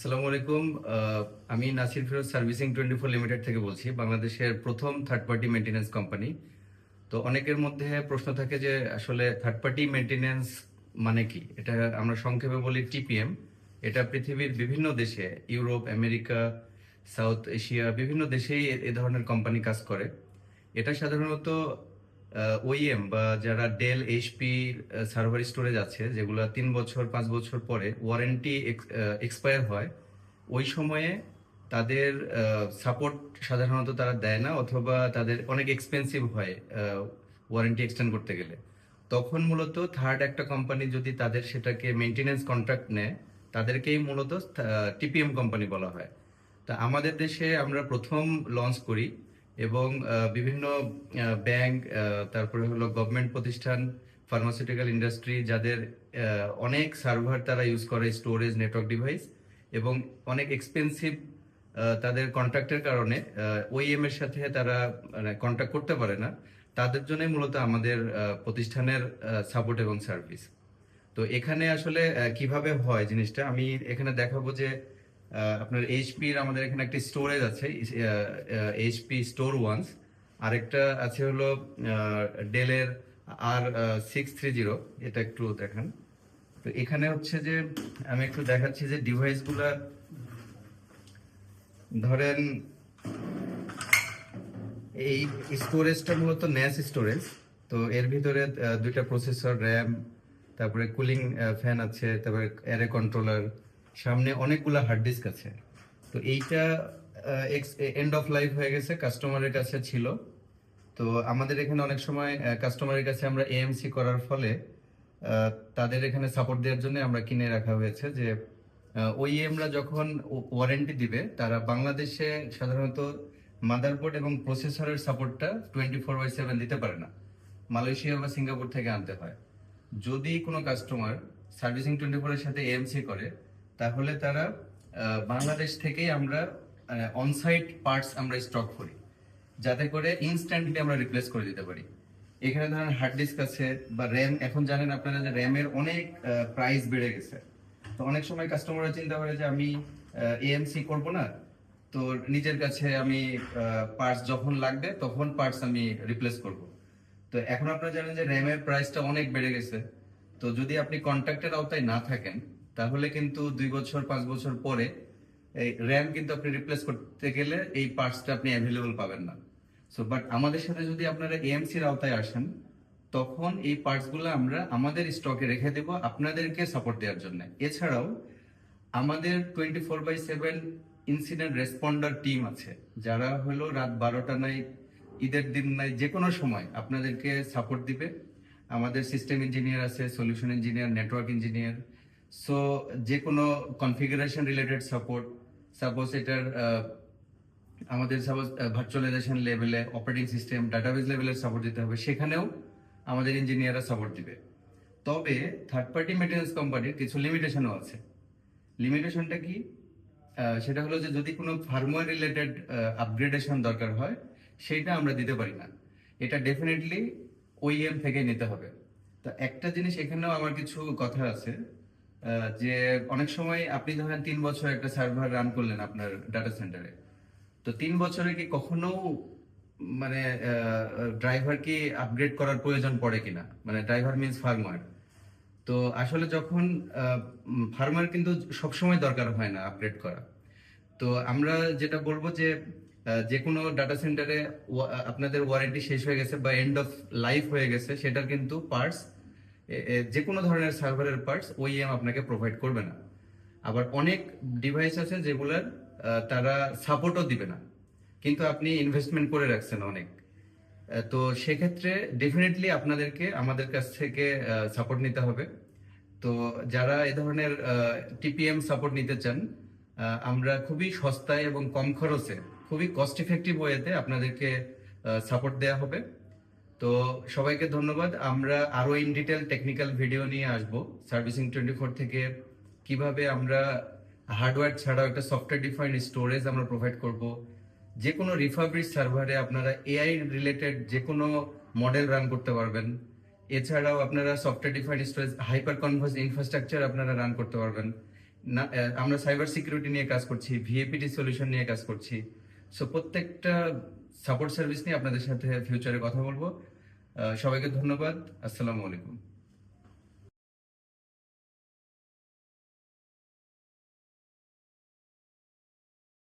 আসসালামু আলাইকুম। আমি নাসির ফিরোজ সার্ভিসিং 24 লিমিটেড থেকে বলছি, বাংলাদেশের প্রথম থার্ড পার্টি মেইনটেনেন্স কোম্পানি। তো অনেকের মধ্যে প্রশ্ন থাকে যে আসলে থার্ড পার্টি মেইনটেনেন্স মানে কি। এটা আমরা সংক্ষেপে বলি টিপিএম। এটা পৃথিবীর বিভিন্ন দেশে, ইউরোপ, আমেরিকা, সাউথ এশিয়া, বিভিন্ন দেশেই এ ধরনের কোম্পানি কাজ করে। এটা সাধারণত ওইএম বা যারা ডেল এইচপি সার্ভার স্টোরেজ আছে, যেগুলো 3 বছর 5 বছর পরে ওয়ারেন্টি এক্সপায়ার হয়, ওই সময়ে তাদের সাপোর্ট সাধারণত তারা দেয় না, অথবা তাদের অনেক এক্সপেন্সিভ হয় ওয়ারেন্টি এক্সটেন্ড করতে গেলে। তখন মূলত থার্ড একটা কোম্পানি যদি তাদের সেটাকে মেনটেনেন্স কন্ট্রাক্ট নেয়, তাদেরকেই মূলত টিপিএম কোম্পানি বলা হয়। তা আমাদের দেশে আমরা প্রথম লঞ্চ করি, এবং বিভিন্ন ব্যাংক, তারপরে হলো গভর্নমেন্ট প্রতিষ্ঠান, ফার্মাসিউটিক্যাল ইন্ডাস্ট্রি, যাদের অনেক সার্ভার তারা ইউজ করে, স্টোরেজ নেটওয়ার্ক ডিভাইস, এবং অনেক এক্সপেন্সিভ তাদের কন্ট্রাক্টের কারণে ওইএম এর সাথে তারা কন্ট্রাক্ট করতে পারে না। তাদের জন্যই মূলত আমাদের প্রতিষ্ঠানের সাপোর্ট এবং সার্ভিস। তো এখানে আসলে কিভাবে হয় জিনিসটা আমি এখানে দেখাবো যে আপনার এইচপির আমাদের এখানে একটা স্টোরেজ আছে, এইচপি স্টোর ওয়ান্স। আরেকটা আছে হলো ডেলের R630। এটা একটু দেখেন। তো এখানে হচ্ছে যে আমি একটু দেখাচ্ছি যে ডিভাইসগুলা, ধরেন এই স্টোরেজটা মূলত ন্যাস স্টোরেজ। তো এর ভিতরে দুইটা প্রসেসর, র্যাম, তারপরে কুলিং ফ্যান আছে, তারপরে অ্যারে কন্ট্রোলার, সামনে অনেকগুলো হার্ড ডিস্ক আছে। তো এইটা এন্ড অফ লাইফ হয়ে গেছে, কাস্টমারের কাছে ছিল। তো আমাদের এখানে অনেক সময় কাস্টমারের কাছে আমরা এএমসি করার ফলে তাদের এখানে সাপোর্ট দেওয়ার জন্য আমরা কিনে রাখা হয়েছে যে ওইএমরা যখন ওয়ারেন্টি দিবে, তারা বাংলাদেশে সাধারণত মাদারবোর্ড এবং প্রসেসরের সাপোর্টটা 24/7 দিতে পারে না, মালয়েশিয়া বা সিঙ্গাপুর থেকে আনতে হয়। যদি কোনো কাস্টমার সার্ভিসিং 24 এর সাথে এএমসি করে, তাহলে তারা বাংলাদেশ থেকেই আমরা অনসাইট পার্টস আমরা স্টক করি, যাতে করে ইনস্ট্যান্টলি আমরা রিপ্লেস করে দিতে পারি। এখানে ধরেন হার্ড ডিস্ক আছে বা র্যাম। এখন জানেন আপনারা যে র্যামের অনেক প্রাইস বেড়ে গেছে। তো অনেক সময় কাস্টমাররা চিন্তা করে যে আমি এএমসি করব না, তো নিজের কাছে আমি পার্টস যখন লাগবে তখন পার্টস আমি রিপ্লেস করব। তো এখন আপনারা জানেন যে র্যামের প্রাইসটা অনেক বেড়ে গেছে। তো যদি আপনি কন্ট্রাক্টের আওতায় না থাকেন, তাহলে কিন্তু 2 বছর 5 বছর পরে এই র্যাম কিন্তু আপনি রিপ্লেস করতে গেলে এই পার্টসটা আপনি অ্যাভেলেবল পাবেন না। সো বাট আমাদের সাথে যদি আপনারা এএমসির আওতায় আসেন, তখন এই পার্টসগুলো আমরা আমাদের স্টকে রেখে দেব আপনাদেরকে সাপোর্ট দেওয়ার জন্য। এছাড়াও আমাদের 24/7 ইনসিডেন্ট রেসপন্ডার টিম আছে, যারা হলো রাত 12টা নাই, ঈদের দিন নাই, যে কোনো সময় আপনাদেরকে সাপোর্ট দিবে। আমাদের সিস্টেম ইঞ্জিনিয়ার আছে, solution engineer, network engineer. So যে কোনো কনফিগারেশন রিলেটেড সাপোর্ট, সাপোজ এটার আমাদের সাপোজ ভার্চুয়ালাইজেশন লেভেলে, অপারেটিং সিস্টেম, ডাটাবেস লেভেলের সাপোর্ট দিতে হবে, সেখানেও আমাদের ইঞ্জিনিয়াররা সাপোর্ট দিবে। তবে থার্ড পার্টি মেইনটেনেন্স কোম্পানির কিছু লিমিটেশনও আছে। লিমিটেশনটা কি? সেটা হলো যে যদি কোনো ফার্মওয়্যার রিলেটেড আপগ্রেডেশন দরকার হয়, সেইটা আমরা দিতে পারি না। এটা ডেফিনেটলি ওইএম থেকে নিতে হবে। তো একটা জিনিস এখানেও আমার কিছু কথা আছে, যে অনেক সময় আপনি ধরেন 3 বছর একটা সার্ভার রান করলেন আপনার ডাটা সেন্টারে। তো 3 বছরে কি কখনো মানে ড্রাইভার কি আপগ্রেড করার প্রয়োজন পড়ে কিনা, মানে ড্রাইভার মিন্স ফার্মওয়্যার। তো আসলে যখন ফার্মার কিন্তু সবসময় দরকার হয় না আপগ্রেড করা। তো আমরা যেটা বলবো যে যে কোনো ডাটা সেন্টারে আপনাদের ওয়ারেন্টি শেষ হয়ে গেছে বা এন্ড অফ লাইফ হয়ে গেছে, সেটার কিন্তু পার্টস, যে কোনো ধরনের সার্ভারের পার্টস ওইএম আপনাকে প্রোভাইড করবে না। আবার অনেক ডিভাইস আছে যেগুলার তারা সাপোর্টও দিবে না, কিন্তু আপনি ইনভেস্টমেন্ট করে রাখছেন অনেক। তো সেক্ষেত্রে ডেফিনেটলি আপনাদেরকে আমাদের কাছ থেকে সাপোর্ট নিতে হবে। তো যারা এ ধরনের টিপিএম সাপোর্ট নিতে চান, আমরা খুবই সস্তায় এবং কম খরচে, খুবই কস্ট ইফেক্টিভ ওয়েতে আপনাদেরকে সাপোর্ট দেওয়া হবে। তো সবাইকে ধন্যবাদ। আমরা আরো ইন ডিটেল টেকনিক্যাল ভিডিও নিয়ে আসবো সার্ভিসিং 24 থেকে, কিভাবে আমরা হার্ডওয়্যার ছাড়াও একটা সফটওয়্যার ডিফাইন্ড স্টোরেজ আমরা প্রোভাইড করব। যে কোনো রিফারবিশ সার্ভারে আপনারা এআই রিলেটেড যে কোনো মডেল রান করতে পারবেন। এছাড়াও আপনারা software defined storage, hyper converge infrastructure আপনারা রান করতে পারবেন। আমরা সাইবার সিকিউরিটি নিয়ে কাজ করছি, ভিএপিটি সলিউশন নিয়ে কাজ করছি। সো প্রত্যেকটা সাপোর্ট সার্ভিস নিয়ে আপনাদের সাথে ফিউচারে কথা বলবো। সবাইকে ধন্যবাদ। আসসালামু আলাইকুম।